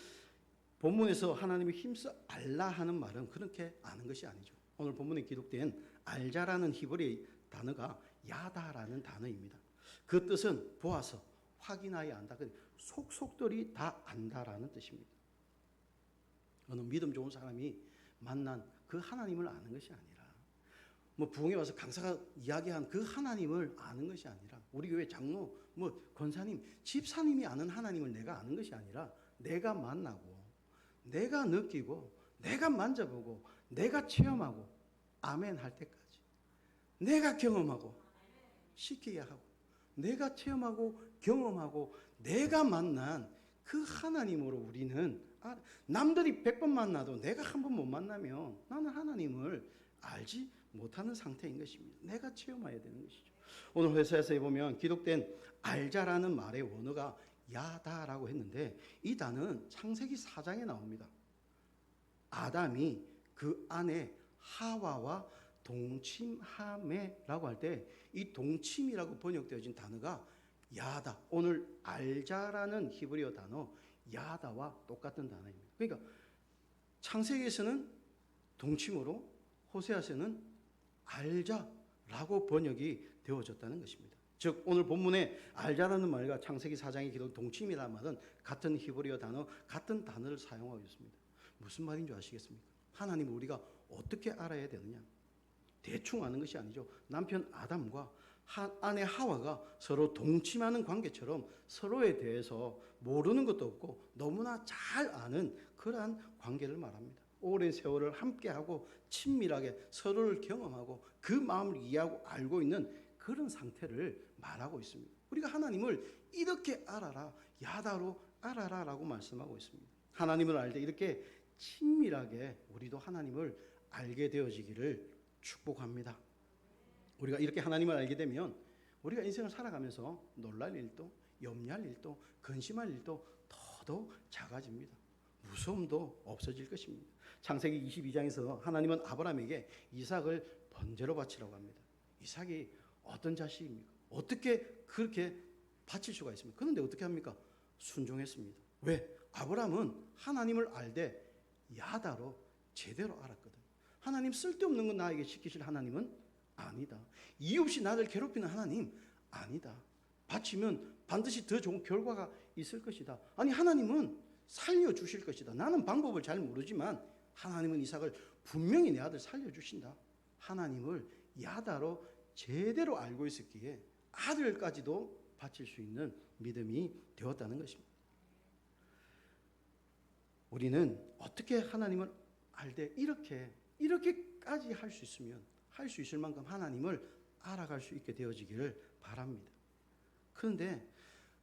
본문에서 하나님을 힘써 알라 하는 말은 그렇게 아는 것이 아니죠. 오늘 본문에 기록된 알자라는 히브리 단어가 야다라는 단어입니다. 그 뜻은 보아서 확인하여 안다. 속속들이 다 안다라는 뜻입니다. 어느 믿음 좋은 사람이 만난 그 하나님을 아는 것이 아니라 뭐 부흥에 와서 강사가 이야기한 그 하나님을 아는 것이 아니라 우리 교회 장로 뭐 권사님 집사님이 아는 하나님을 내가 아는 것이 아니라 내가 만나고 내가 느끼고 내가 만져보고 내가 체험하고 아멘 할 때까지 내가 경험하고 시키게 하고 내가 체험하고 경험하고 내가 만난 그 하나님으로 우리는 남들이 100번 만나도 내가 한 번 못 만나면 나는 하나님을 알지 못하는 상태인 것입니다. 내가 체험해야 되는 것이죠. 오늘 회사에서 보면 기록된 알자라는 말의 원어가 야다라고 했는데 이 단어는 창세기 4장에 나옵니다. 아담이 그 안에 하와와 동침하매라고 할 때 이 동침이라고 번역되어진 단어가 야다. 오늘 알자라는 히브리어 단어 야다와 똑같은 단어입니다. 그러니까 창세기에서는 동침으로 호세아서는 알자라고 번역이 되어졌다는 것입니다. 즉 오늘 본문에 알자라는 말과 창세기 4장의 기록 동침이라는 말은 같은 히브리어 단어, 같은 단어를 사용하고 있습니다. 무슨 말인 줄 아시겠습니까? 하나님을 우리가 어떻게 알아야 되느냐? 대충 아는 것이 아니죠. 남편 아담과 아내 하와가 서로 동침하는 관계처럼 서로에 대해서 모르는 것도 없고 너무나 잘 아는 그러한 관계를 말합니다. 오랜 세월을 함께하고 친밀하게 서로를 경험하고 그 마음을 이해하고 알고 있는 그런 상태를 말하고 있습니다. 우리가 하나님을 이렇게 알아라, 야다로 알아라라고 말씀하고 있습니다. 하나님을 알 때 이렇게 친밀하게 우리도 하나님을 알게 되어지기를 축복합니다. 우리가 이렇게 하나님을 알게 되면 우리가 인생을 살아가면서 놀랄 일도 염려할 일도 근심할 일도 더더욱 작아집니다. 무서움도 없어질 것입니다. 창세기 22장에서 하나님은 아브라함에게 이삭을 번제로 바치라고 합니다. 이삭이 어떤 자식입니까? 어떻게 그렇게 바칠 수가 있습니까? 그런데 어떻게 합니까? 순종했습니다. 왜? 아브라함은 하나님을 알되 야다로 제대로 알았거든. 하나님 쓸데없는 건 나에게 시키실 하나님은 아니다. 이유 없이 나를 괴롭히는 하나님 아니다. 바치면 반드시 더 좋은 결과가 있을 것이다. 아니 하나님은 살려주실 것이다. 나는 방법을 잘 모르지만 하나님은 이삭을 분명히 내 아들 살려주신다. 하나님을 야다로 제대로 알고 있었기에 아들까지도 바칠 수 있는 믿음이 되었다는 것입니다. 우리는 어떻게 하나님을 알 때 이렇게 끝까지 할 수 있으면 할 수 있을 만큼 하나님을 알아갈 수 있게 되어지기를 바랍니다. 그런데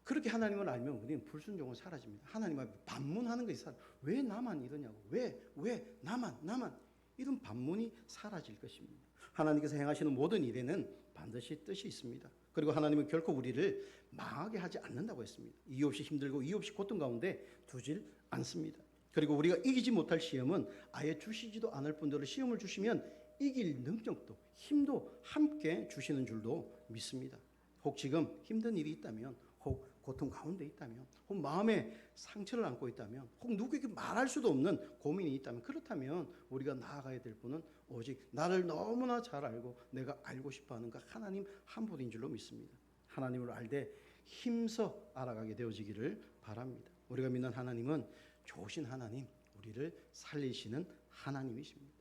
그렇게 하나님을 알면 우리는 불순종은 사라집니다. 하나님 앞에 반문하는 것이 왜 나만 이러냐고, 왜 나만 이런 반문이 사라질 것입니다. 하나님께서 행하시는 모든 일에는 반드시 뜻이 있습니다. 그리고 하나님은 결코 우리를 망하게 하지 않는다고 했습니다. 이유 없이 힘들고 이유 없이 고통 가운데 두질 않습니다. 그리고 우리가 이기지 못할 시험은 아예 주시지도 않을 뿐더러 시험을 주시면 이길 능력도 힘도 함께 주시는 줄도 믿습니다. 혹 지금 힘든 일이 있다면, 혹 고통 가운데 있다면, 혹 마음에 상처를 안고 있다면, 혹 누구에게 말할 수도 없는 고민이 있다면, 그렇다면 우리가 나아가야 될 분은 오직 나를 너무나 잘 알고 내가 알고 싶어하는 그 하나님 한 분인 줄로 믿습니다. 하나님을 알되 힘써 알아가게 되어지기를 바랍니다. 우리가 믿는 하나님은 좋으신 하나님, 우리를 살리시는 하나님이십니다.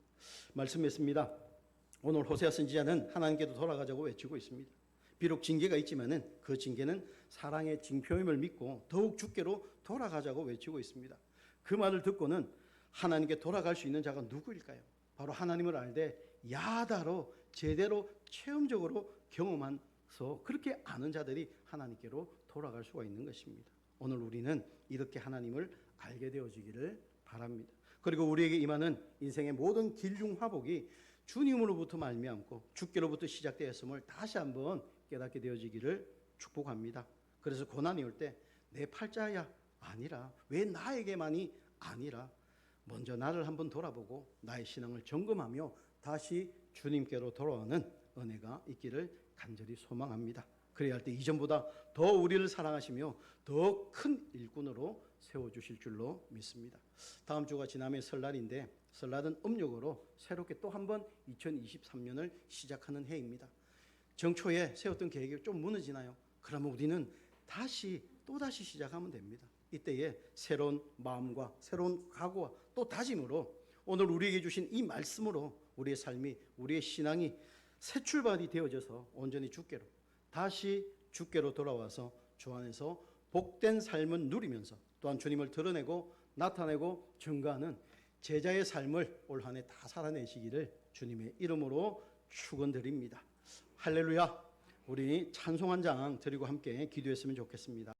말씀했습니다. 오늘 호세아 선지자는 하나님께도 돌아가자고 외치고 있습니다. 비록 징계가 있지만은 그 징계는 사랑의 징표임을 믿고 더욱 주께로 돌아가자고 외치고 있습니다. 그 말을 듣고는 하나님께 돌아갈 수 있는 자가 누구일까요? 바로 하나님을 알되 야다로 제대로 체험적으로 경험해서 그렇게 아는 자들이 하나님께로 돌아갈 수가 있는 것입니다. 오늘 우리는 이렇게 하나님을 알게 되어지기를 바랍니다. 그리고 우리에게 임하는 인생의 모든 길중화복이 주님으로부터 말미암고 주께로부터 시작되었음을 다시 한번 깨닫게 되어지기를 축복합니다. 그래서 고난이 올 때 내 팔자야 아니라, 왜 나에게만이 아니라 먼저 나를 한번 돌아보고 나의 신앙을 점검하며 다시 주님께로 돌아오는 은혜가 있기를 간절히 소망합니다. 그래야 할 때 이전보다 더 우리를 사랑하시며 더 큰 일꾼으로 세워주실 줄로 믿습니다. 다음 주가 지나면 설날인데, 설날은 음력으로 새롭게 또 한 번 2023년을 시작하는 해입니다. 정초에 세웠던 계획이 좀 무너지나요? 그러면 우리는 또다시 시작하면 됩니다. 이때에 새로운 마음과 새로운 각오와 또 다짐으로 오늘 우리에게 주신 이 말씀으로 우리의 삶이, 우리의 신앙이 새 출발이 되어져서 온전히 다시 주께로 돌아와서 주 안에서 복된 삶을 누리면서 또한 주님을 드러내고 나타내고 증거하는 제자의 삶을 올 한 해 다 살아내시기를 주님의 이름으로 축원드립니다. 할렐루야. 우리 찬송 한 장 드리고 함께 기도했으면 좋겠습니다.